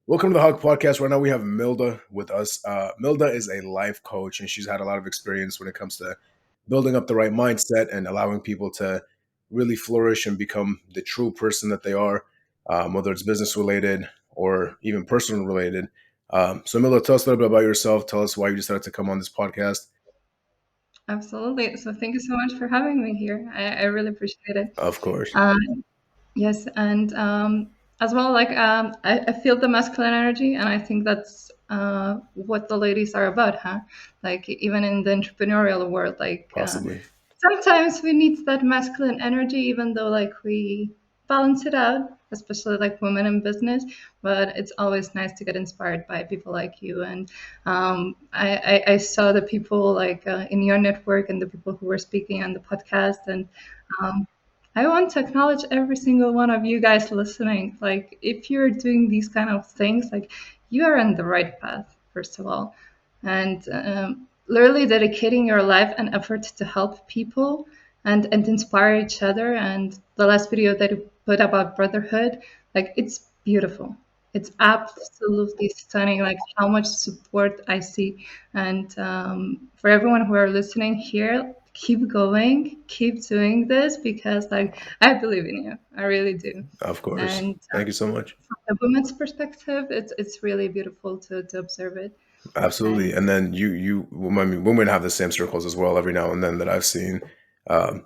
Welcome to the Hug Podcast. Right now we have Milda with us. Milda is a life coach, and she's had a lot of experience when it comes to building up the right mindset and allowing people to really flourish and become the true person that they are, whether it's business related or even personal related. So, Milda, tell us a little bit about yourself. Tell us why you decided to come on this podcast. Absolutely. So thank you so much for having me here. I really appreciate it. Of course. Yes, and as well, I feel the masculine energy, and I think that's what the ladies are about, huh? Like even in the entrepreneurial world, Possibly. sometimes we need that masculine energy, even though like we balance it out, especially like women in business. But it's always nice to get inspired by people like you. And I saw the people like in your network and the people who were speaking on the podcast, and um, I want to acknowledge every single one of you guys listening. Like, if you're doing these kind of things, like, you are on the right path, first of all. And literally dedicating your life and effort to help people and inspire each other. And the last video that you put about brotherhood, like, it's beautiful. It's absolutely stunning, like how much support I see. And for everyone who are listening here, keep going, keep doing this because, like, I believe in you. I really do. Of course. And Thank you so much. from a woman's perspective, it's really beautiful to observe it. Absolutely. And And then I mean, women have the same circles as well every now and then that I've seen.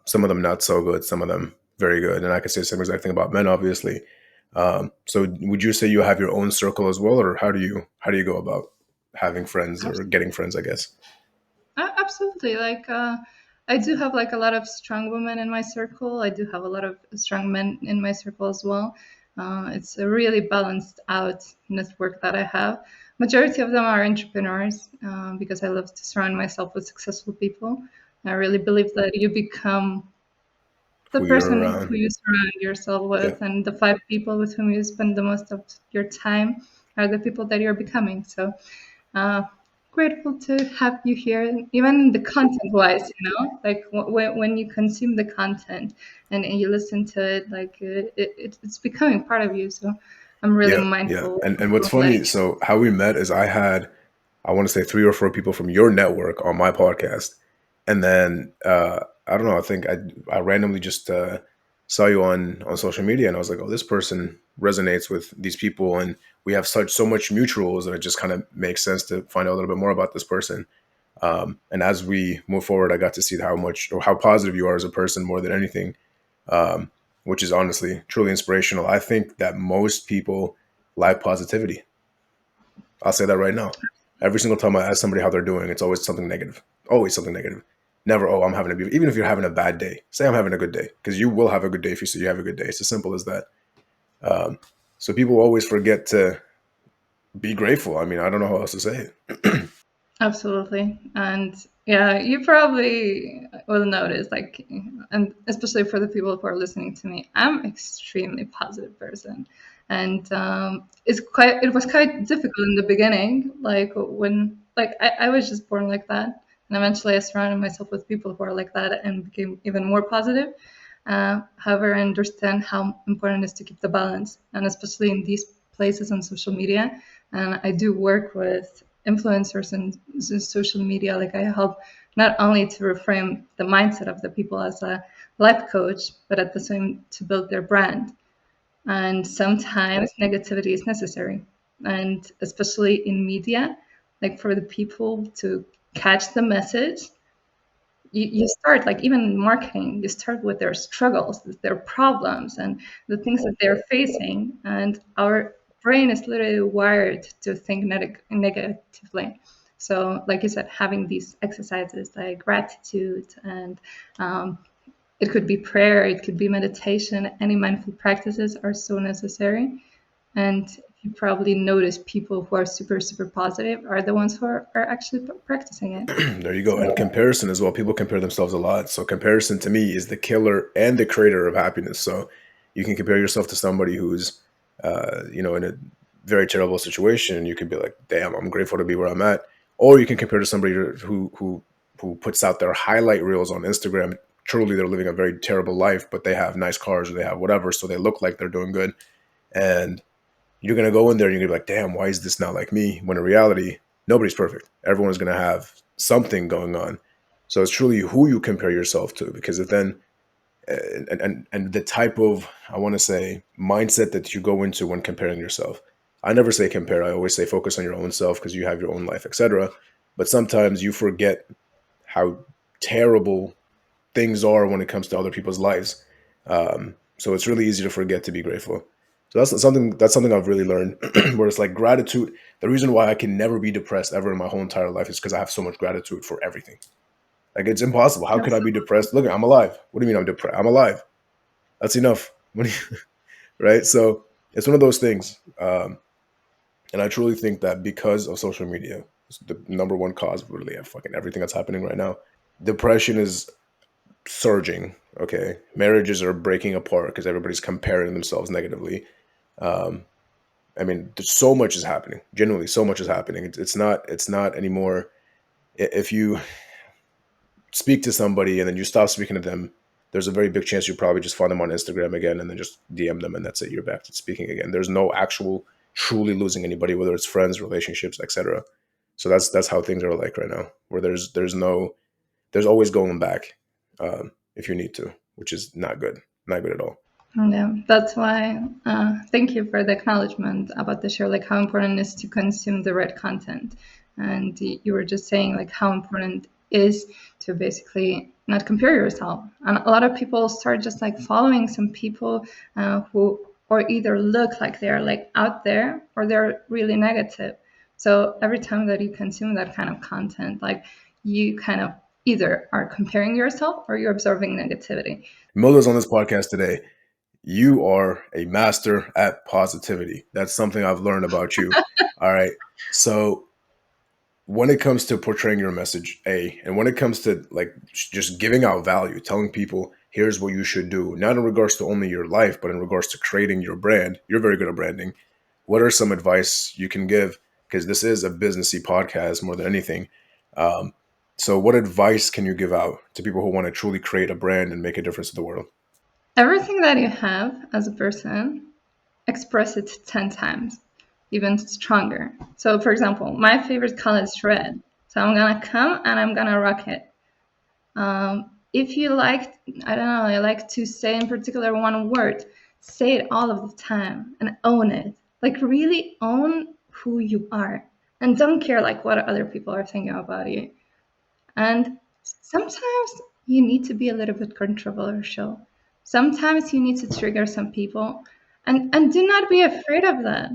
Some of them not so good, some of them very good. And I can say the same exact thing about men, obviously. So would you say you have your own circle as well, or how do you go about having friends or getting friends, I guess? Absolutely. I do have like a lot of strong women in my circle. I do have a lot of strong men in my circle as well. It's a really balanced out network that I have. Majority of them are entrepreneurs because I love to surround myself with successful people. I really believe that you become the Who you're person around? who you surround yourself Yeah. with, and the five people with whom you spend the most of your time are the people that you're becoming. So uh, grateful to have you here, even the content wise, like when you consume the content and you listen to it, like it's becoming part of you. So I'm really Yeah, yeah. mindful And what's of letting funny, so how we met is I want to say three or four people from your network on my podcast. And then I don't know, I think I randomly just saw you on social media and I was like, oh, this person resonates with these people and we have so much mutuals and it just kind of makes sense to find out a little bit more about this person. And as we move forward, I got to see how much or how positive you are as a person more than anything, um, which is honestly truly inspirational. I think that most people lack positivity. I'll say that right now. Every single time I ask somebody how they're doing, it's always something negative. Always something negative. Never, oh, I'm having a even if you're having a bad day, say I'm having a good day, because you will have a good day if you say you have a good day. It's as simple as that. Um, so people always forget to be grateful. I mean, I don't know how else to say it. absolutely. And yeah, you probably will notice, like, and especially for the people who are listening to me, I'm extremely positive person. And it was quite difficult in the beginning, like when, like, I was just born like that. And eventually I surrounded myself with people who are like that and became even more positive. However, I understand how important it is to keep the balance, and especially in these places on social media. And I do work with influencers and social media. Like, I help not only to reframe the mindset of the people as a life coach, but at the same to build their brand. And sometimes negativity is necessary, and especially in media, like for the people to catch the message, you start, like, even in marketing, you start with their struggles, with their problems and the things that they're facing, and our brain is literally wired to think negatively. So like you said, having these exercises like gratitude and it could be prayer, it could be meditation, any mindful practices are so necessary. And you probably notice people who are super super positive are the ones who are actually practicing it. There you go. And So comparison as well. People compare themselves a lot. So comparison to me is the killer and the creator of happiness. So you can compare yourself to somebody who's, in a very terrible situation, and you can be like, "Damn, I'm grateful to be where I'm at." Or you can compare to somebody who puts out their highlight reels on Instagram. Truly, they're living a very terrible life, but they have nice cars or they have whatever, so they look like they're doing good. And you're gonna go in there and you're gonna be like, damn, why is this not like me? When in reality, nobody's perfect. Everyone's gonna have something going on. So it's truly who you compare yourself to, because if then and the type of, I want to say, mindset that you go into when comparing yourself. I never say compare. I always say focus on your own self because you have your own life, etc. But sometimes you forget how terrible things are when it comes to other people's lives. So it's really easy to forget to be grateful. So that's something I've really learned. Where it's like gratitude. The reason why I can never be depressed ever in my whole entire life is because I have so much gratitude for everything. Like it's impossible. How could I be Absolutely. depressed? Look, I'm alive. What do you mean I'm depressed? I'm alive. That's enough. What do you, right? So it's one of those things. And I truly think that because of social media, it's the number one cause of really fucking everything that's happening right now. Depression is surging. Okay, marriages are breaking apart because everybody's comparing themselves negatively. Um, I mean, there's so much is happening. Genuinely, so much is happening. It's not anymore. If you speak to somebody and then you stop speaking to them, there's a very big chance you probably just find them on Instagram again and then just DM them and that's it. You're back to speaking again. There's no actual truly losing anybody, whether it's friends, relationships, etc. So that's how things are like right now, where there's always going back if you need to, which is not good at all. Yeah, that's why. Thank you for the acknowledgement about the show, like how important it is to consume the right content. And you were just saying like how important it is to basically not compare yourself. And a lot of people start just like following some people who or either look like they're like out there or they're really negative. So every time that you consume that kind of content, like you kind of either are comparing yourself or you're absorbing negativity. Milda's on this podcast today. You are a master at positivity. That's something I've learned about you. All right. So when it comes to portraying your message, and when it comes to like just giving out value, telling people here's what you should do, not in regards to only your life, but in regards to creating your brand. You're very good at branding. What are some advice you can give? Because this is a businessy podcast more than anything. Um, so, what advice can you give out to people who want to truly create a brand and make a difference in the world? Everything that you have as a person, express it 10 times, even stronger. So, for example, my favorite color is red. So, I'm gonna come and I'm gonna rock it. If you like, I don't know, I like to say in particular one word, say it all of the time and own it. Like, really own who you are and don't care like what other people are thinking about you. And sometimes you need to be a little bit controversial. Sometimes you need to trigger some people. And do not be afraid of that.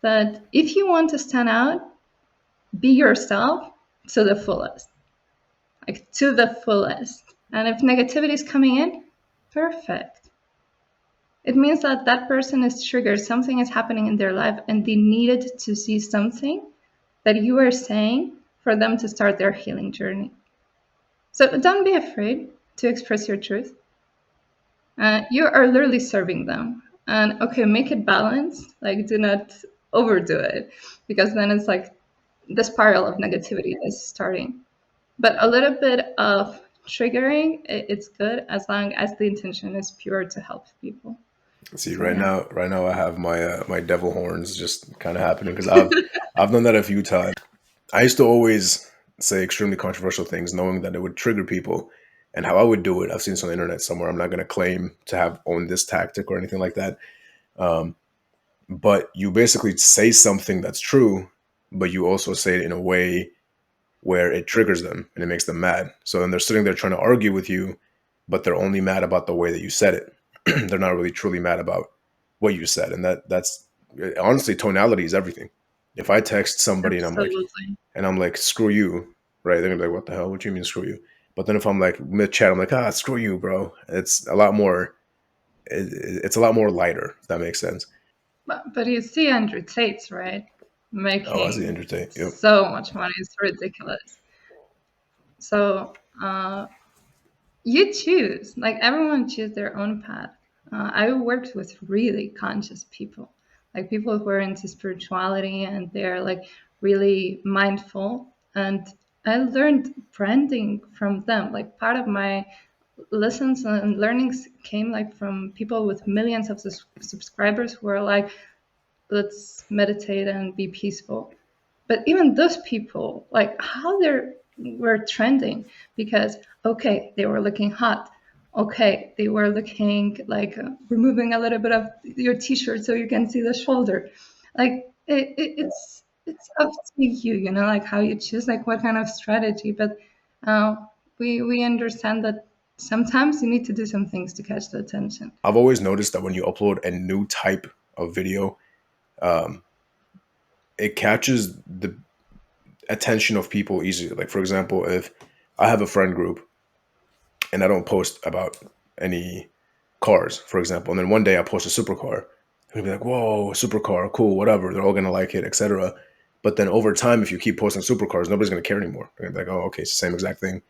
That if you want to stand out, be yourself to the fullest. Like to the fullest. And if negativity is coming in, perfect. It means that that person is triggered, something is happening in their life, and they needed to see something that you are saying for them to start their healing journey. So don't be afraid to express your truth. You are literally serving them. And okay, make it balanced. Like, do not overdo it because then it's like the spiral of negativity is starting. But a little bit of triggering, it's good as long as the intention is pure to help people. See, So yeah. right now, I have my devil horns just kind of happening because I've done that a few times. I used to always say extremely controversial things, knowing that it would trigger people. And how I would do it, I've seen this on the internet somewhere. I'm not going to claim to have owned this tactic or anything like that. Um, but you basically say something that's true, but you also say it in a way where it triggers them and it makes them mad. So then they're sitting there trying to argue with you, but they're only mad about the way that you said it. They're not really truly mad about what you said. And that's honestly, tonality is everything. If I text somebody Absolutely. and I'm like, screw you, right? They're gonna be like, what the hell? What do you mean screw you? But then if I'm like mid chat, I'm like, screw you, bro. It's a lot more. It's a lot more lighter. If that makes sense. But you see Andrew Tate's, right? Oh, I see. Making Entertain. Yep. so much money. It's ridiculous. So you choose. Like everyone choose their own path. I worked with really conscious people, like people who are into spirituality and they're like really mindful. And I learned branding from them. Like part of my lessons and learnings came like from people with millions of subscribers who are like, let's meditate and be peaceful. But even those people, like how they were trending, because okay, they were looking hot. Okay, they were looking like removing a little bit of your t-shirt so you can see the shoulder. Like it's up to you, you know, like how you choose, like what kind of strategy. But uh, we understand that sometimes you need to do some things to catch the attention. I've always noticed that when you upload a new type of video, um, it catches the attention of people easily. Like for example, if I have a friend group and I don't post about any cars, for example, and then one day I post a supercar, they'll be like, "Whoa, a supercar, cool, whatever." They're all gonna like it, etc. But then over time, if you keep posting supercars, nobody's gonna care anymore. They're gonna be like, "Oh, okay, it's the same exact thing."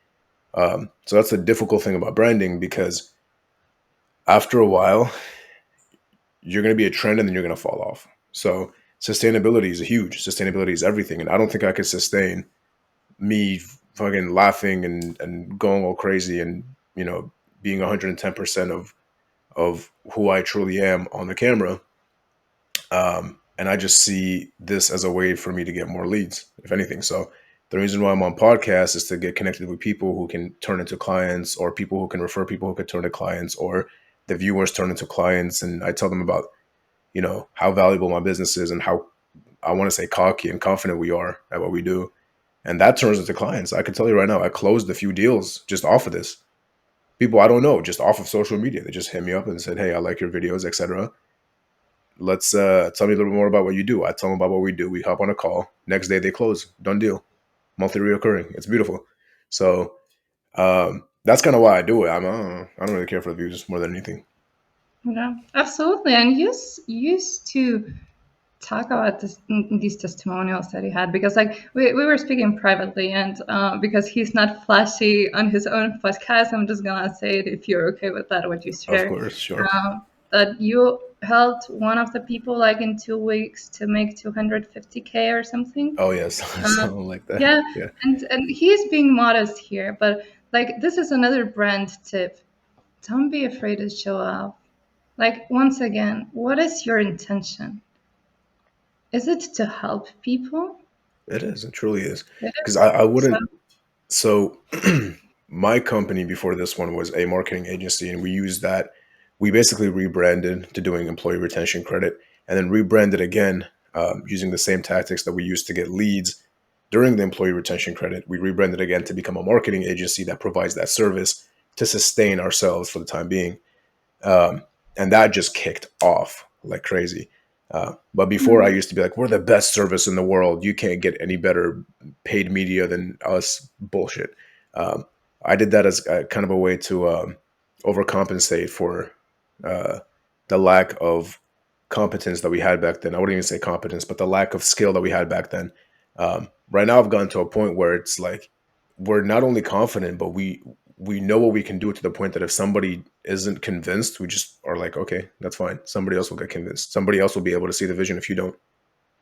So that's the difficult thing about branding because after a while, you're gonna be a trend and then you're gonna fall off. So sustainability is huge. Sustainability is everything, and I don't think I could sustain me fucking laughing and going all crazy and being 110% of who I truly am on the camera. And I just see this as a way for me to get more leads, if anything. So the reason why I'm on podcasts is to get connected with people who can turn into clients, or people who can refer people who could turn to clients, or the viewers turn into clients. And I tell them about, how valuable my business is and how, I want to say, cocky and confident we are at what we do. And that turns into clients. I can tell you right now, I closed a few deals just off of this. People I don't know, just off of social media. They just hit me up and said, "Hey, I like your videos, etc. Let's tell me a little bit more about what you do." I tell them about what we do. We hop on a call. Next day they close. Done deal. Monthly reoccurring. It's beautiful. So that's kind of why I do it. I don't really care for the views more than anything. Yeah, absolutely. And you used to talk about these testimonials that he had, because like we were speaking privately, and because he's not flashy on his own podcast, I'm just gonna say it, if you're okay with that, what you Of share, course, sure. that you helped one of the people like in 2 weeks to make 250K or something. Oh yes, uh, something like that. yeah, Yeah, and he's being modest here, but like this is another brand tip. Don't be afraid to show up. Like, once again, what is your intention? Is it to help people? it is. It truly is. It Because is. I So, wouldn't. So my company before this one was a marketing agency, and we used that. We basically rebranded to doing employee retention credit, and then rebranded again using the same tactics that we used to get leads during the employee retention credit. We rebranded again to become a marketing agency that provides that service to sustain ourselves for the time being. um, and that just kicked off like crazy. But before, I mm, used to be like, "We're the best service in the world. You can't get any better paid media than us." Bullshit. Um, I did that as kind of a way to overcompensate for uh, the lack of competence that we had back then. I wouldn't even say competence, but the lack of skill that we had back then. Right now, I've gotten to a point where it's like we're not only confident, but we know what we can do, to the point that if somebody isn't convinced, we just are like, "Okay, that's fine. Somebody else will get convinced. Somebody else will be able to see the vision if you don't."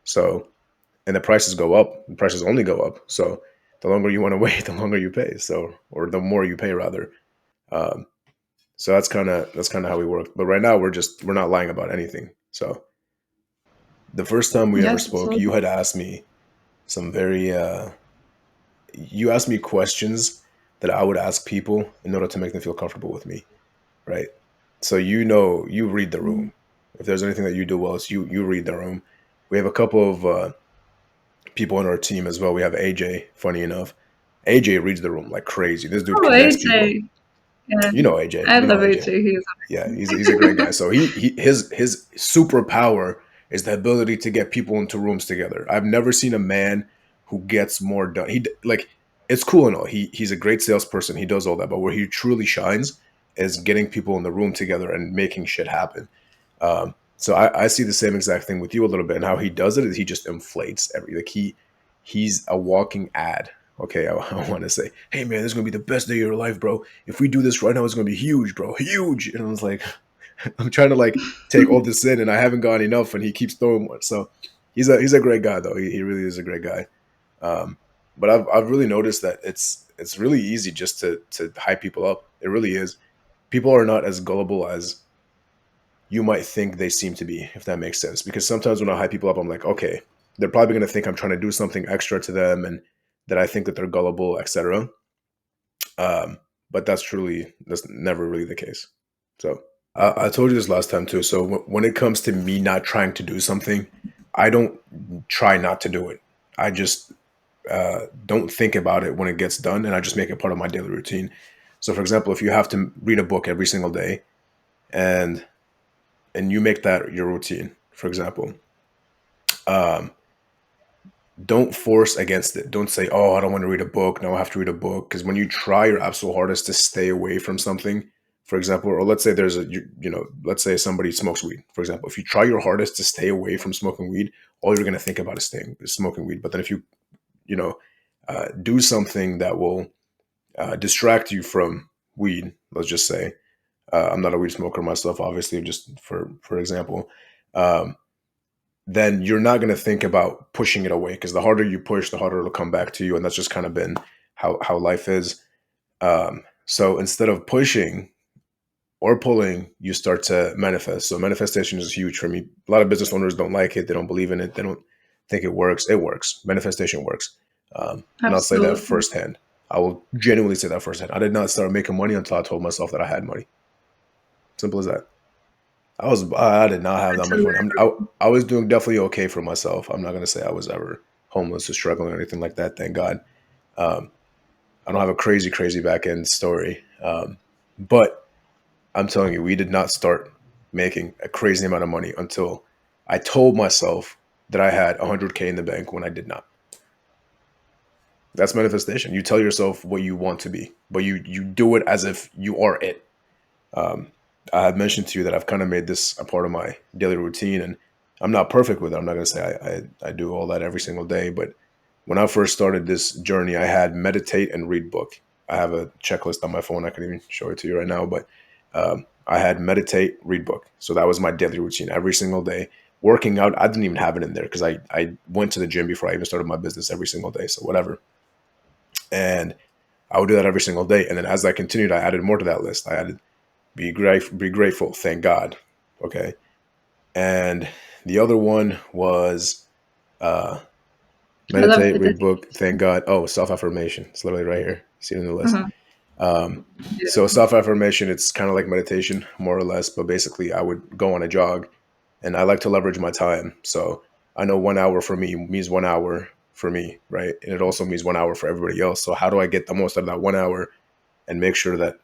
So, and the prices go up. The prices only go up. So, the longer you want to wait, the longer you pay. So, or the more you pay rather. Um, so that's kind of how we work. But right now, we're not lying about anything. So, the first time we ever yes, spoke, you absolutely. had asked me some very you asked me questions that I would ask people in order to make them feel comfortable with me, right? So you read the Mm. room. If there's anything that you do well, it's you read the room. We have a couple of people on our team as well. We have AJ. Funny enough, AJ reads the room like crazy. This dude Oh, connects people. AJ. Yeah, You know AJ. I You know love AJ. AJ. He's Yeah, amazing. he's a great guy. So his superpower is the ability to get people into rooms together. I've never seen a man who gets more done. Like, it's cool and all. He's a great salesperson. He does all that, but where he truly shines is getting people in the room together and making shit happen. So I see the same exact thing with you a little bit, and how he does it is he just inflates like he's a walking ad. Okay, I want to say, "Hey man, this is gonna be the best day of your life, bro. If we do this right now, it's gonna be huge, bro, huge." And I was like, I'm trying to like take all this in, and I haven't got enough, and he keeps throwing one. So he's a great guy, though. He really is a great guy. Um, but I've really noticed that it's really easy just to hype people up. It really is. People are not as gullible as you might think they seem to be, if that makes sense. Because sometimes when I hype people up, I'm like, okay, they're probably going to think I'm trying to do something extra to them, and that I think that they're gullible, etc. Um, but that's never really the case. So I told you this last time too. So when it comes to me not trying to do something, I don't try not to do it. I just don't think about it when it gets done, and I just make it part of my daily routine. So, for example, if you have to read a book every single day, and you make that your routine, for example, um, don't force against it. Don't say, "Oh, I don't want to read a book. Now I have to read a book." Because when you try your absolute hardest to stay away from something, for example, or let's say there's a let's say somebody smokes weed, for example. If you try your hardest to stay away from smoking weed, all you're going to think about is smoking weed. But then if you know do something that will distract you from weed, let's just say, I'm not a weed smoker myself, obviously, just for example. Um, then you're not going to think about pushing it away, because the harder you push, the harder it'll come back to you, and that's just kind of been how life is. So instead of pushing or pulling, you start to manifest. So manifestation is huge for me. A lot of business owners don't like it. They don't believe in it. They don't think it works. It works. Manifestation works. And I'll say that Absolutely. firsthand. I will genuinely say that firsthand. I did not start making money until I told myself that I had money. Simple as that. I did not have I that much totally money. I was doing definitely okay for myself. I'm not gonna say I was ever homeless or struggling or anything like that. Thank God. Um, I don't have a crazy back end story. But I'm telling you, we did not start making a crazy amount of money until I told myself that I had 100K in the bank when I did not. That's manifestation. You tell yourself what you want to be, but you do it as if you are it. Um, I had mentioned to you that I've kind of made this a part of my daily routine, and I'm not perfect with it. I'm not going to say I do all that every single day, but when I first started this journey, I had meditate and read book. I have a checklist on my phone. I can even show it to you right now, but I had meditate, read book. So that was my daily routine every single day. Working out, I didn't even have it in there because I went to the gym before I even started my business every single day. So whatever. And I would do that every single day. And then as I continued, I added more to that list. I added be grateful, thank God. Okay. And the other one was uh, I love meditate, the read book, thank dedication. God. Oh, self affirmation. It's literally right here. See it in the list. Mhm. Um, so Beautiful. self affirmation, it's kind of like meditation, more or less. But basically, I would go on a jog, and I like to leverage my time. So I know 1 hour for me means 1 hour for me, right? And it also means 1 hour for everybody else. So how do I get the most out of that 1 hour and make sure that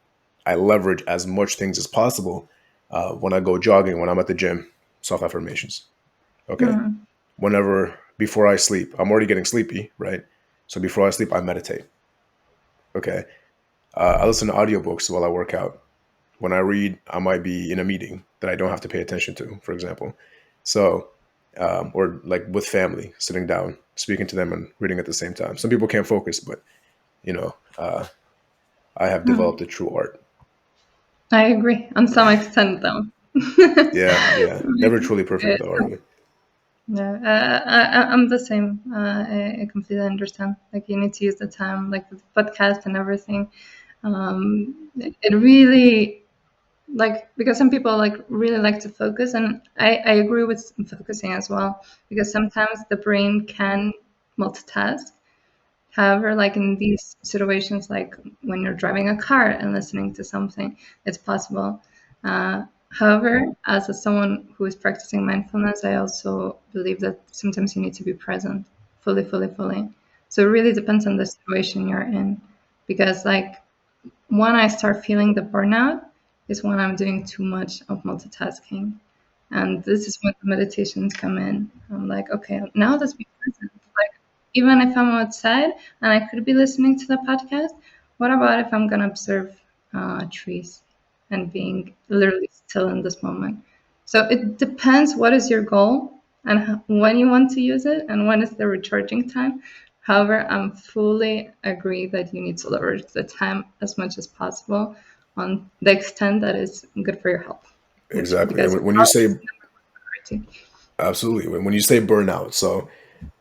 I leverage as much things as possible when I go jogging, when I'm at the gym? Self affirmations. Okay. Mhm. Whenever before I sleep, I'm already getting sleepy, right? So before I sleep, I meditate. Okay. I listen to audiobooks while I work out. When I read, I might be in a meeting that I don't have to pay attention to, for example. So, or like with family, sitting down, speaking to them, and reading at the same time. Some people can't focus, but you know, uh, I have developed Mhm. a true art. I agree on some extent, though. Yeah, yeah. Never truly perfect It's though, are we? Yeah, I'm the same. I completely understand. Like you need to use the time, like with podcast and everything. It really like because some people like really like to focus, and I agree with focusing as well because sometimes the brain can multitask. However, like in these situations, like when you're driving a car and listening to something, it's possible. Uh, However, as someone who is practicing mindfulness, I also believe that sometimes you need to be present fully, fully, fully. So it really depends on the situation you're in. Because, like, when I start feeling the burnout is when I'm doing too much of multitasking. And this is when the meditations come in. I'm like, okay, now let's be present. Like, even if I'm outside and I could be listening to the podcast, what about if I'm going to observe trees and being literally still in this moment? So it depends what is your goal and when you want to use it and when is the recharging time. However, I'm fully agree that you need to leverage the time as much as possible on the extent that is good for your health, which Exactly. And because your when you health is say priority. absolutely, when you say burnout, so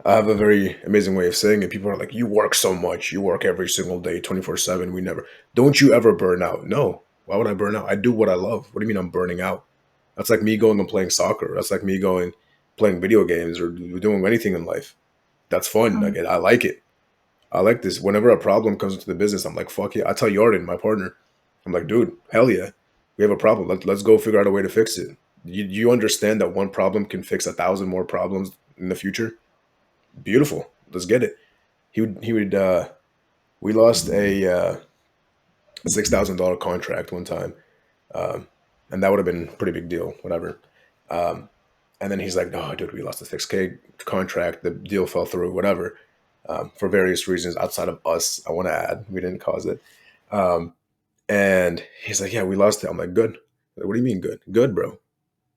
I have a very amazing way of saying it. People are like, "You work so much. You work every single day, 24/7. We never. Don't you ever burn out?" No. Why would I burn out? I do what I love. What do you mean I'm burning out? That's like me going and playing soccer. That's like me going playing video games or doing anything in life. That's fun. Like, Um, I like it. I like this. Whenever a problem comes into the business, I'm like, fuck yeah. I tell Jordan, my partner, I'm like, dude, hell yeah. We have a problem. Let's go figure out a way to fix it. You understand that one problem can fix 1,000 more problems in the future? Beautiful. Let's get it. He would we lost a $6,000 contract one time. Um, and that would have been a pretty big deal, whatever. Um, and then he's like, no, dude, we lost a 6K contract. The deal fell through, whatever, for various reasons outside of us. I want to add, we didn't cause it. Um, and he's like, yeah, we lost it. I'm like, good. Like, what do you mean good? Good, bro.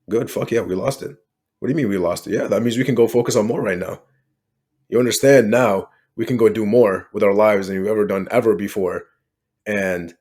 Good. Fuck yeah, we lost it. What do you mean we lost it? Yeah, that means we can go focus on more right now. You understand now we can go do more with our lives than you've ever done ever before. And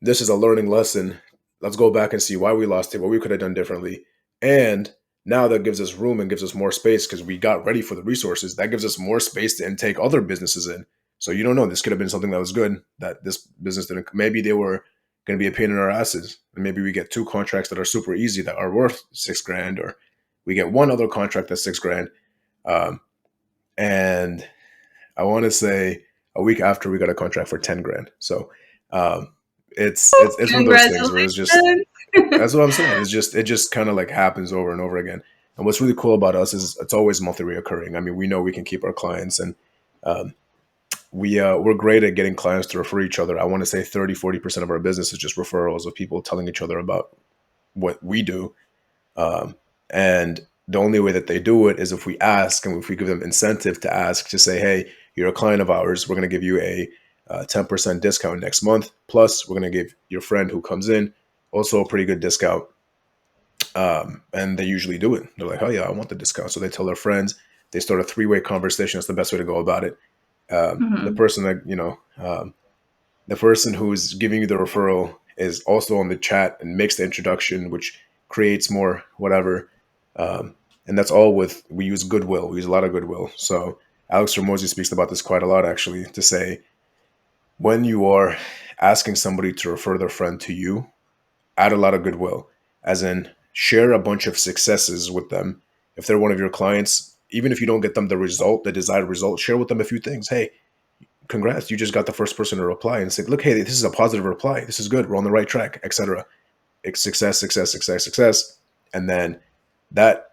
this is a learning lesson. Let's go back and see why we lost it, what we could have done differently. And now that gives us room and gives us more space because we got ready for the resources. That gives us more space to intake other businesses in. So you don't know. This could have been something that was good that this business didn't. Maybe they were going to be a pain in our asses. And maybe we get two contracts that are super easy that are worth 6 grand, or we get one other contract that's 6 grand. Um, and I want to say a week after we got a contract for 10 grand. So um, it's one of those things where it's just Congratulations. that's what I'm saying. It just kind of like happens over and over again. And what's really cool about us is it's always monthly reoccurring. I mean, we know we can keep our clients, and um, we're great at getting clients to refer each other. I want to say 30-40% of our business is just referrals of people telling each other about what we do. Um, and the only way that they do it is if we ask and if we give them incentive to ask to say, hey, you're a client of ours. We're going to give you a 10% discount next month. Plus, we're going to give your friend who comes in also a pretty good discount. And they usually do it. They're like, oh, yeah, I want the discount. So they tell their friends. They start a three-way conversation. That's the best way to go about it. The Mhm. person that, the person who's giving you the referral is also on the chat and makes the introduction, which creates more whatever. And that's all with, we use goodwill. We use a lot of goodwill. So Alex Ramosi speaks about this quite a lot, actually, to say when you are asking somebody to refer their friend to you, add a lot of goodwill, as in share a bunch of successes with them. If they're one of your clients, even if you don't get them the result, the desired result, share with them a few things. Hey, congrats, you just got the first person to reply and say, look, hey, this is a positive reply. This is good. We're on the right track, etc. Success, success, success, success. And then that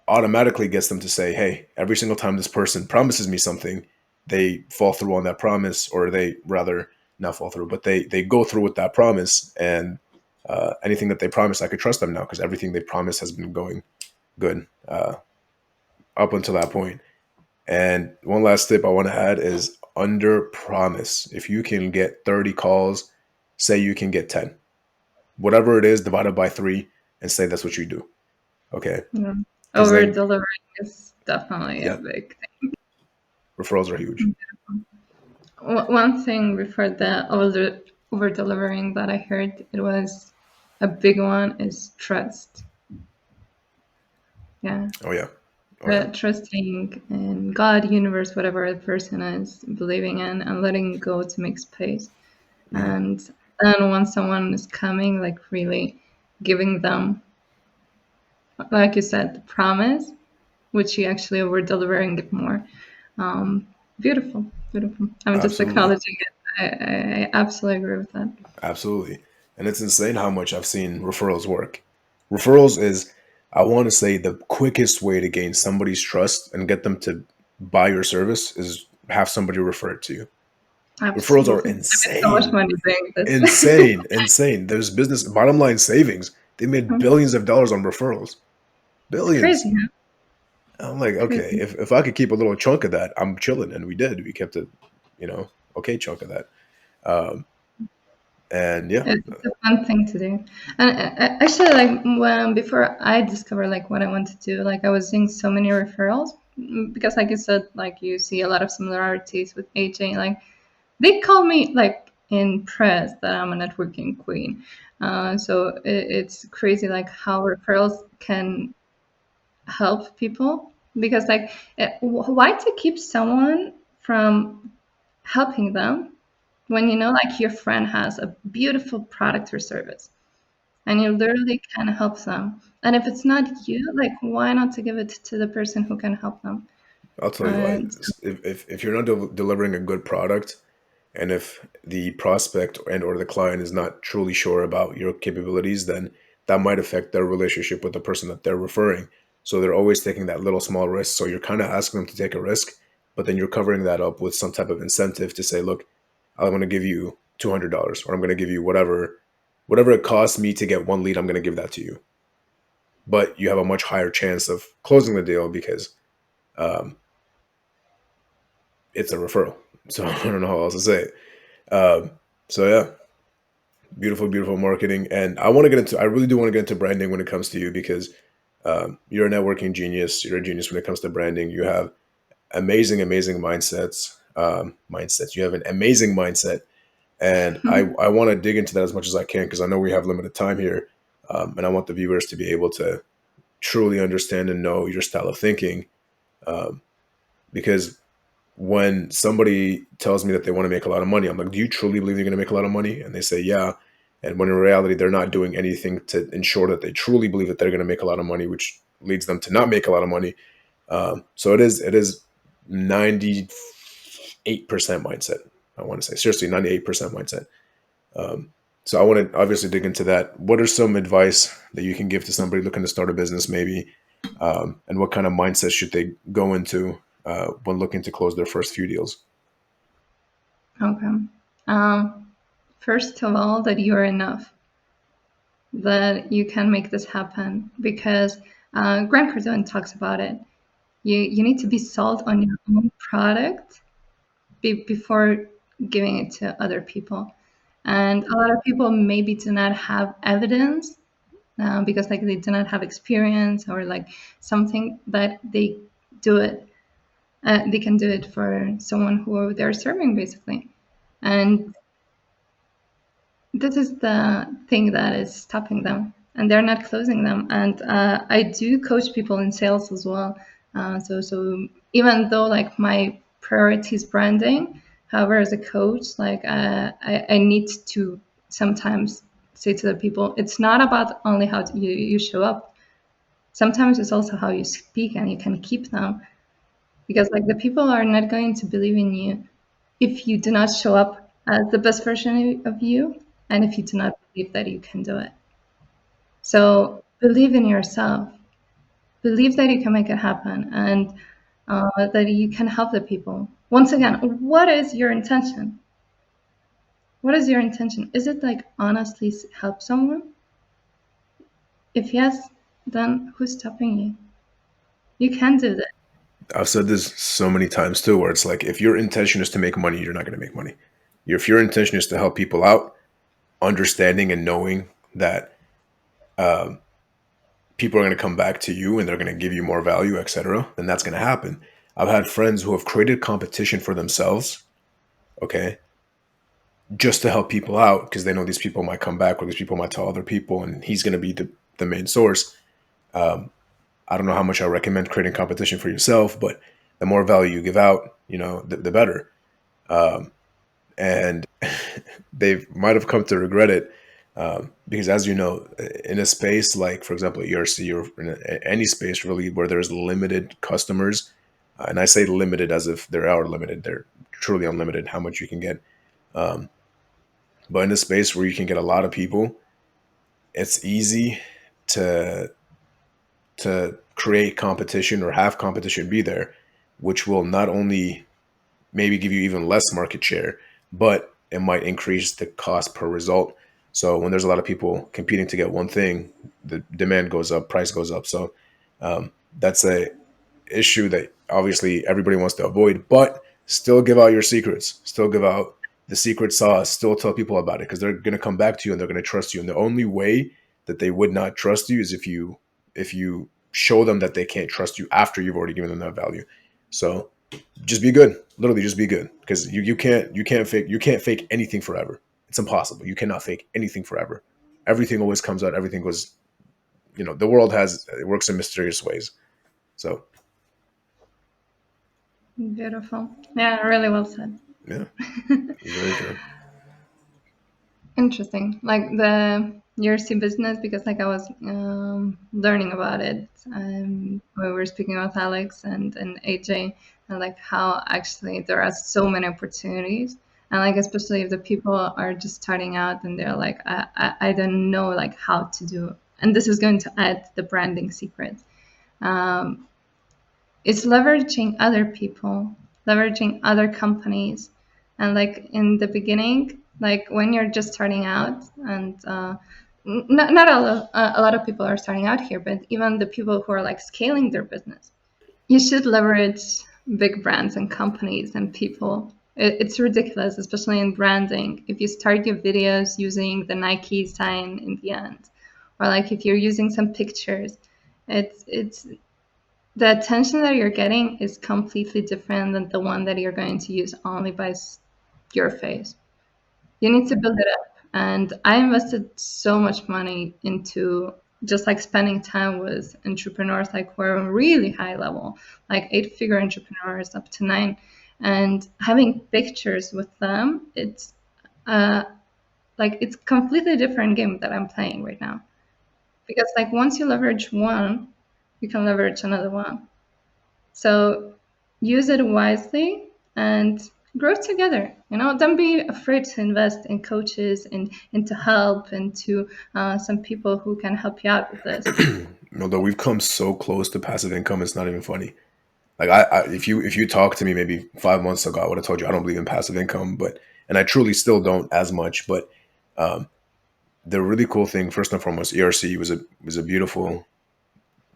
automatically gets them to say, hey, every single time this person promises me something, they fall through on that promise, or they rather not fall through, but they go through with that promise. And anything that they promise, I could trust them now because everything they promise has been going good up until that point. And one last tip I want to add is under promise. If you can get 30 calls, say you can get 10. Whatever it is, divided by three and say that's what you do. Okay. Yeah. Because Over then, delivering is definitely a yeah, big referrals are huge. thing. One thing before the over delivering that I heard it was a big one is trust. Yeah. Oh, yeah. Oh, yeah. Trusting in God, universe, whatever the person is believing in, and letting go to make space. Hmm. And then when someone is coming, like really giving them, like you said, the promise, which you actually over delivering it more. Um, Beautiful, beautiful. I'm just Absolutely. acknowledging it. I absolutely agree with that. Absolutely. And it's insane how much I've seen referrals work. Referrals is, I want to say, the quickest way to gain somebody's trust and get them to buy your service is have somebody refer it to you. Referrals are Absolutely. I made so much insane. money doing this. Insane. Insane. There's business, bottom line savings. They made billions of dollars on referrals. It's Billions. crazy, huh? I'm like, okay, Crazy. if I could keep a little chunk of that, I'm chilling. And we did. We kept a, okay chunk of that. Um, and yeah. It's a fun thing to do. And actually, like when before I discovered like what I want to do, like I was doing so many referrals because, like you said, like you see a lot of similarities with AJ. Like they call me like impressed that I'm a networking queen. So it's crazy like how referrals can help people because like why to keep someone from helping them when you know like your friend has a beautiful product or service, and you literally can help them. And if it's not you, like, why not to give it to the person who can help them? I'll tell you why. And If you're not delivering a good product, and if the prospect and or the client is not truly sure about your capabilities, then that might affect their relationship with the person that they're referring. So they're always taking that little small risk. So you're kind of asking them to take a risk, but then you're covering that up with some type of incentive to say, look, I'm going to give you $200, or I'm going to give you whatever it costs me to get one lead. I'm going to give that to you, but you have a much higher chance of closing the deal because um, it's a referral. So I don't know how else to say it. So yeah, beautiful, beautiful marketing. And I really do want to get into branding when it comes to you because you're a networking genius. You're a genius when it comes to branding. You have amazing, amazing mindsets. You have an amazing mindset. And I want to dig into that as much as I can because I know we have limited time here. And I want the viewers to be able to truly understand and know your style of thinking. Um, because when somebody tells me that they want to make a lot of money, I'm like, do you truly believe you're going to make a lot of money? And they say, yeah. And when in reality, they're not doing anything to ensure that they truly believe that they're going to make a lot of money, which leads them to not make a lot of money. So it is 98% mindset. I want to say seriously, 98% mindset. Um, so I want to obviously dig into that. What are some advice that you can give to somebody looking to start a business, maybe, and what kind of mindset should they go into when looking to close their first few deals? okay. Um, First of all, that you're enough, that you can make this happen, because Grant Cardone talks about it. You need to be sold on your own product before giving it to other people. And a lot of people maybe do not have evidence because like they do not have experience or like something that they do it. They can do it for someone who they're serving basically. And this is the thing that is stopping them, and they're not closing them. And I do coach people in sales as well. So even though like my priority is branding, however, as a coach, like I need to sometimes say to the people, it's not about only how you show up. Sometimes it's also how you speak, and you can keep them, because like the people are not going to believe in you if you do not show up as the best version of you, and if you do not believe that you can do it. So believe in yourself, believe that you can make it happen, and that you can help the people. Once again, what is your intention? What is your intention? Is it like honestly help someone? If yes, then who's stopping you? You can do this. I've said this so many times too, where it's like if your intention is to make money, you're not going to make money. If your intention is to help people out, understanding and knowing that um, people are going to come back to you and they're going to give you more value, etc., then that's going to happen. I've had friends who have created competition for themselves, okay, just to help people out because they know these people might come back or these people might tell other people, and he's going to be the main source. Um, I don't know how much I recommend creating competition for yourself, but the more value you give out, the better. Um, and they might have come to regret it because, as you know, in a space like, for example, ERC or in any space really where there's limited customers, and I say limited as if they are limited, they're truly unlimited how much you can get. Um, but in a space where you can get a lot of people, it's easy to create competition or have competition be there, which will not only maybe give you even less market share, but it might increase the cost per result. So when there's a lot of people competing to get one thing, the demand goes up, price goes up. So that's a issue that obviously everybody wants to avoid, but still give out your secrets, still give out the secret sauce, still tell people about it because they're going to come back to you and they're going to trust you. And the only way that they would not trust you is if you show them that they can't trust you after you've already given them that value. So just be good, literally just be good because you can't fake anything forever. It's impossible. You cannot fake anything forever. Everything always comes out. Everything was, the world has, it works in mysterious ways. So Beautiful. Yeah, really well said. yeah, very true. Interesting. Like the ERC business because like I was learning about it. We were speaking with Alex and AJ, and like how actually there are so many opportunities, and like especially if the people are just starting out and they're like I don't know like how to do, and this is going to add the branding secret. Um, it's leveraging other people, leveraging other companies, and like in the beginning, like when you're just starting out, and not a lot of people are starting out here, but even the people who are like scaling their business, you should leverage big brands and companies and people. It's ridiculous, especially in branding. If you start your videos using the Nike sign in the end, or like if you're using some pictures, it's the attention that you're getting is completely different than the one that you're going to use only by your face. You need to build it up. And I invested so much money into just like spending time with entrepreneurs, like who are really high level, like 8-figure entrepreneurs up to 9, and having pictures with them. It's uh, like it's completely different game that I'm playing right now. Because like once you leverage one, you can leverage another one. So use it wisely and grow together. Don't be afraid to invest in coaches and into help and to some people who can help you out with this. Milda, we've come so close to passive income. It's not even funny. Like if you talked to me maybe 5 months ago, I would have told you I don't believe in passive income, but and I truly still don't as much. But um, the really cool thing, first and foremost, ERC was a beautiful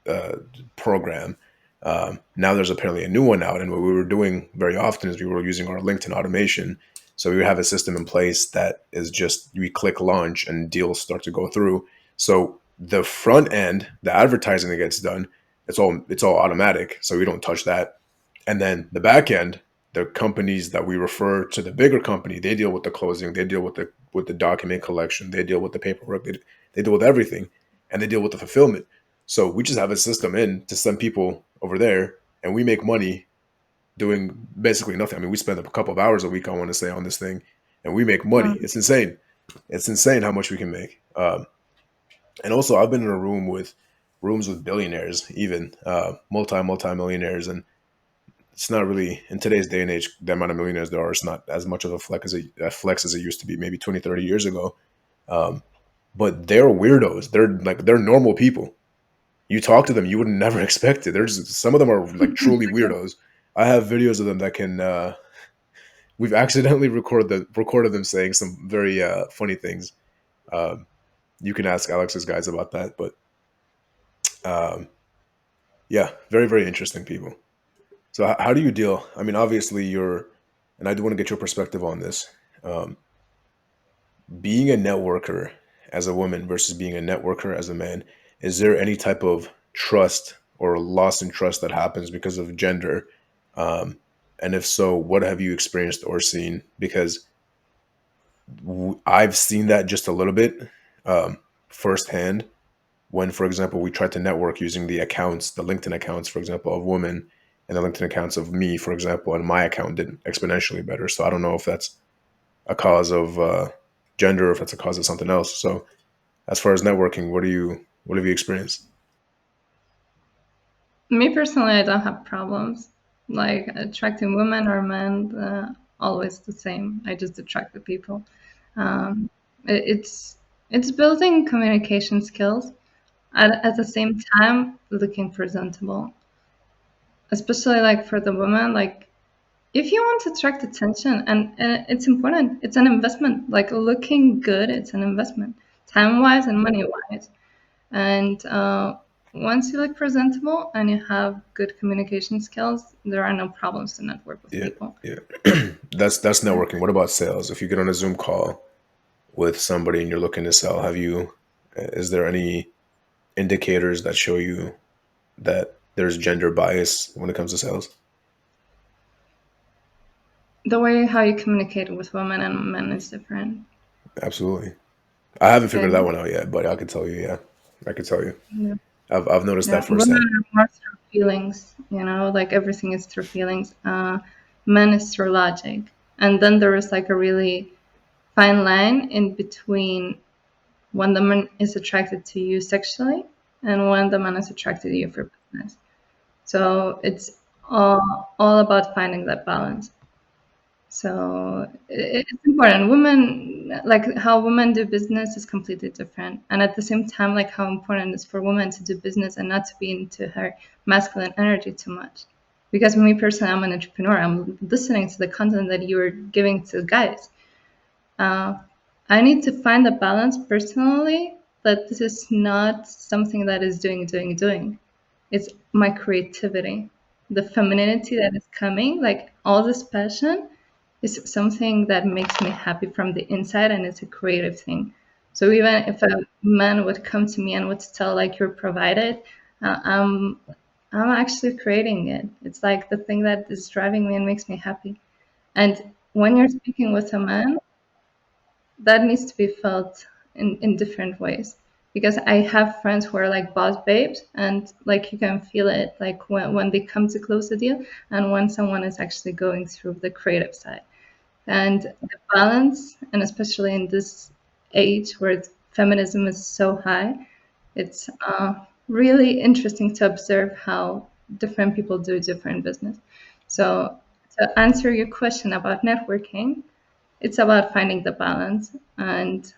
uh, program. Now there's apparently a new one out, and what we were doing very often is we were using our LinkedIn automation. So we would have a system in place that is just we click launch and deals start to go through. So the front end, the advertising that gets done, it's all automatic. So we don't touch that. And then the back end, the companies that we refer to the bigger company, they deal with the closing, they deal with the document collection, they deal with the paperwork, they deal with everything, and they deal with the fulfillment. So we just have a system in to send people over there, and we make money doing basically nothing. I mean, we spend a couple of hours a week, I want to say, on this thing, and we make money. Um, It's insane. It's insane how much we can make. And also, I've been in a rooms with billionaires, even multi millionaires, and it's not really in today's day and age the amount of millionaires there are. It's not as much of a flex as it used to be maybe 20, 30 years ago. Um, but they're weirdos. They're normal people. You talk to them, you would never expect it. There's some of them are like truly weirdos. I have videos of them that can. We've accidentally recorded them saying some very funny things. Um, you can ask Alex's guys about that, but um, yeah, very very interesting people. So how do you deal? I mean, obviously you're, and I do want to get your perspective on this. Um, being a networker as a woman versus being a networker as a man, is there any type of trust or loss in trust that happens because of gender? Um, and if so, what have you experienced or seen? Because I've seen that just a little bit firsthand when, for example, we tried to network using the accounts, the LinkedIn accounts, for example, of women and the LinkedIn accounts of me, for example, and my account did exponentially better. So I don't know if that's a cause of gender or if it's a cause of something else. So as far as networking, what have you experienced? Me personally, I don't have problems. Like attracting women or men, always the same. I just attract the people. Um, it's building communication skills at the same time looking presentable, especially like for the woman. Like if you want to attract attention, and it's important, it's an investment. Like looking good, it's an investment, time wise and money wise. And once you look presentable and you have good communication skills, there are no problems to network with Yeah, people. yeah. That's networking. What about sales? If you get on a Zoom call with somebody and you're looking to sell, is there any indicators that show you that there's gender bias when it comes to sales? The way how you communicate with women and men is different. Absolutely. I haven't figured that And one out yet, but I could tell you. Yeah, I could tell you. yeah, I've noticed yeah, that women firsthand. are more through feelings. Like everything is through feelings. Men is through logic, and then there is like a really fine line in between when the man is attracted to you sexually and when the man is attracted to you for business. So it's all about finding that balance. So it's important. Women, like how women do business is completely different. And at the same time, like how important it is for women to do business and not to be into her masculine energy too much. Because me personally, I'm an entrepreneur. I'm listening to the content that you're giving to guys. Uh, I need to find a balance personally that this is not something that is doing. It's my creativity, the femininity that is coming, like all this passion is something that makes me happy from the inside, and it's a creative thing. So even if a man would come to me and would tell like you're provided, uh, I'm I'm actually creating it. It's like the thing that is driving me and makes me happy. And when you're speaking with a man, that needs to be felt in different ways. Because I have friends who are like boss babes, and like you can feel it like when they come to close the deal and when someone is actually going through the creative side. And the balance, and especially in this age where feminism is so high, it's really interesting to observe how different people do different business. So to answer your question about networking, it's about finding the balance. And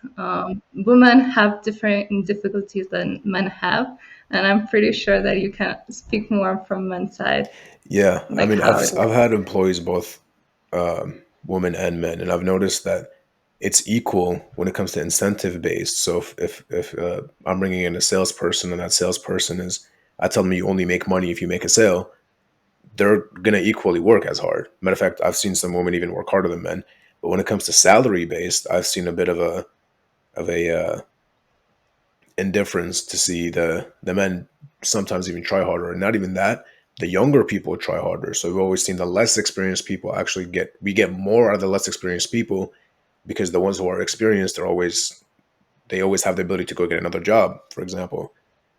women have different difficulties than men have, and I'm pretty sure that you can speak more from men's side, Yeah, I like mean, how it I've works. had employees both women and men, and I've noticed that it's equal when it comes to incentive based. So if I'm bringing in a salesperson and that salesperson is, I tell them you only make money if you make a sale, they're gonna equally work as hard. Matter of fact, I've seen some women even work harder than men. But when it comes to salary based, I've seen a bit of a indifference to see the men sometimes even try harder, and not even that. The younger people try harder. So we've always seen the less experienced people actually get more out of the less experienced people, because the ones who are experienced are always they always have the ability to go get another job, for example.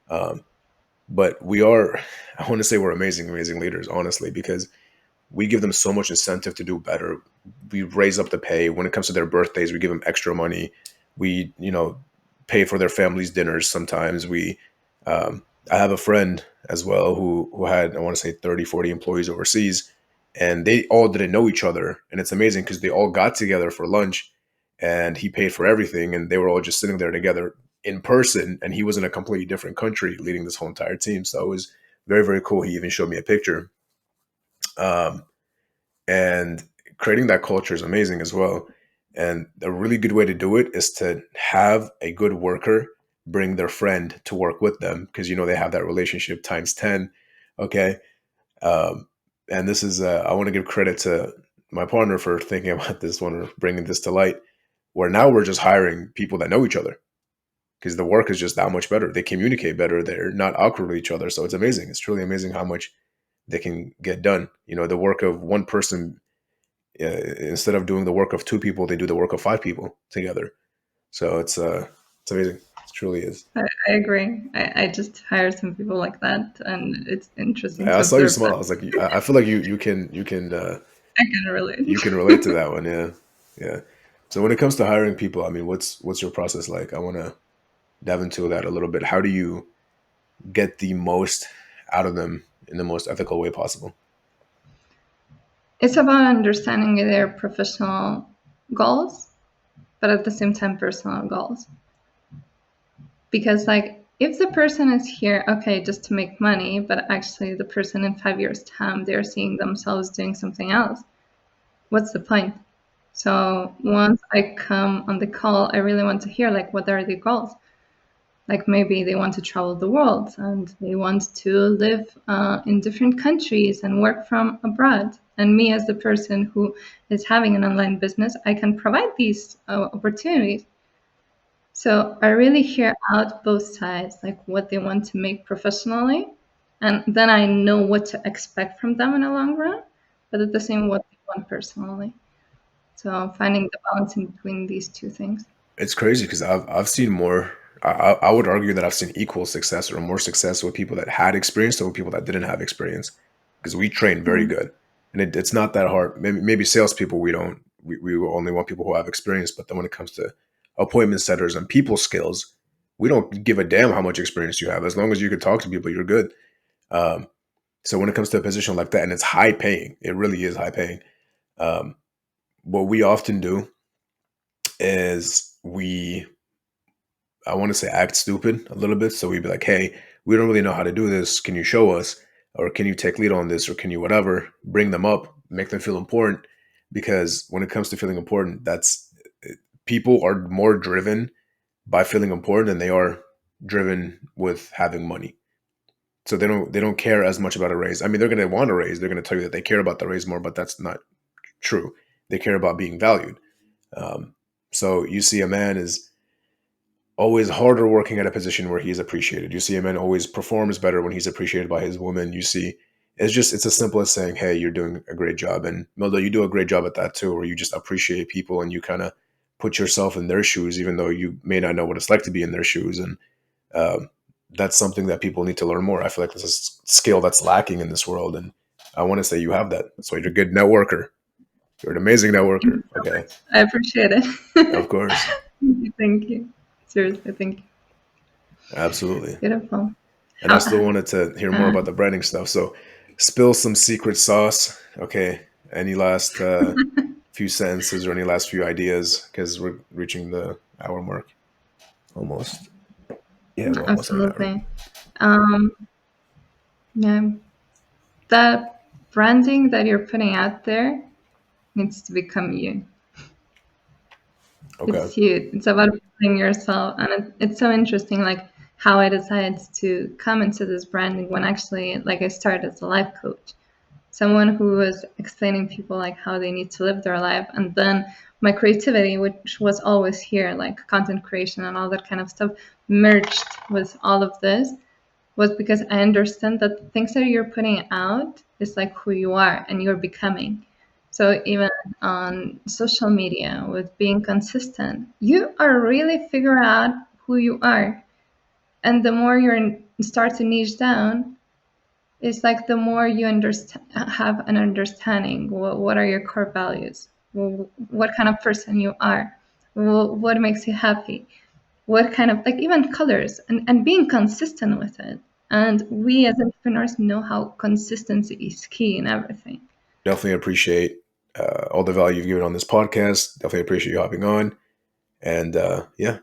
Um, but we are, I want to say we're amazing leaders, honestly, because we give them so much incentive to do better. We raise up the pay. When it comes to their birthdays, we give them extra money. We, pay for their families' dinners. Sometimes I have a friend as well who had, I want to say 30, 40 employees overseas, and they all didn't know each other. And it's amazing because they all got together for lunch, and he paid for everything, and they were all just sitting there together in person. And he was in a completely different country leading this whole entire team. So it was very, very cool. He even showed me a picture. Um, and creating that culture is amazing as well. And a really good way to do it is to have a good worker bring their friend to work with them, because they have that relationship times 10. Okay. um, and this is I want to give credit to my partner for thinking about this one, or bringing this to light, where now we're just hiring people that know each other, because the work is just that much better. They communicate better, they're not awkward with each other. So it's amazing, it's truly amazing how much they can get done. The work of one person, instead of doing the work of two people, they do the work of five people together. So it's amazing. It truly is. I agree. I just hired some people like that, and it's interesting I to saw you observe smile. that. I was like, I feel like I can relate. you can relate to that one. Yeah, yeah. So when it comes to hiring people, I mean, what's your process like? I want to dive into that a little bit. How do you get the most out of them in the most ethical way possible? It's about understanding their professional goals, but at the same time, personal goals. Because, like, if the person is here, okay, just to make money, but actually the person in 5 years' time, they're seeing themselves doing something else, what's the point? So once I come on the call, I really want to hear, like, what are the goals? Like maybe they want to travel the world and they want to live in different countries and work from abroad. And me, as the person who is having an online business, I can provide these opportunities. So I really hear out both sides, like what they want to make professionally, and then I know what to expect from them in the long run, but at the same what they want personally. So finding the balance in between these two things. It's crazy because I've seen more. I would argue that I've seen equal success or more success with people that had experience than with people that didn't have experience, because we train very Mhm. good, and it's not that hard. Maybe salespeople, we don't we only want people who have experience, but then when it comes to appointment setters and people skills, we don't give a damn how much experience you have. As long as you can talk to people, you're good. Um, so when it comes to a position like that, and it's high paying, it really is high paying. Um, what we often do is I want to say act stupid a little bit. So we'd be like, hey, we don't really know how to do this. Can you show us? Or can you take lead on this? Or can you whatever? Bring them up, make them feel important. Because when it comes to feeling important, people are more driven by feeling important than they are driven with having money. So they don't care as much about a raise. I mean, they're gonna want a raise. They're gonna tell you that they care about the raise more, but that's not true. They care about being valued. Um, so you see a man is always harder working at a position where he's appreciated. You see a man always performs better when he's appreciated by his woman. You see, it's as simple as saying, "Hey, you're doing a great job," and Milda, you do a great job at that too, where you just appreciate people and you kind of put yourself in their shoes, even though you may not know what it's like to be in their shoes, and um, that's something that people need to learn more. I feel like this is a skill that's lacking in this world, and I want to say you have that. That's why you're a good networker. You're an amazing Thank networker. you so Okay, much. I appreciate it. of course, Thank you. Seriously, thank you. absolutely. Beautiful. And I How, still wanted to hear more uh, about the branding stuff. So, spill some secret sauce. Okay. Any last few sentences or any last few ideas? Because we're reaching the hour mark almost. Yeah, we're almost at an hour. absolutely. Um, yeah, that branding that you're putting out there needs to become you. Okay. It's you. It's about building yourself, and it's so interesting, like how I decided to come into this branding when actually, like, I started as a life coach, someone who was explaining people like how they need to live their life, and then my creativity, which was always here, like content creation and all that kind of stuff, merged with all of this was because I understand that things that you're putting out is like who you are and you're becoming. So even on social media with being consistent, you are really figuring out who you are. And the more you start to niche down, it's like the more you understand, have an understanding. What are your core values? What kind of person you are? What makes you happy? What kind of, like, even colors, and being consistent with it. And we as entrepreneurs know how consistency is key in everything. Definitely appreciate all the value you've given on this podcast. Definitely appreciate you hopping on. And yeah,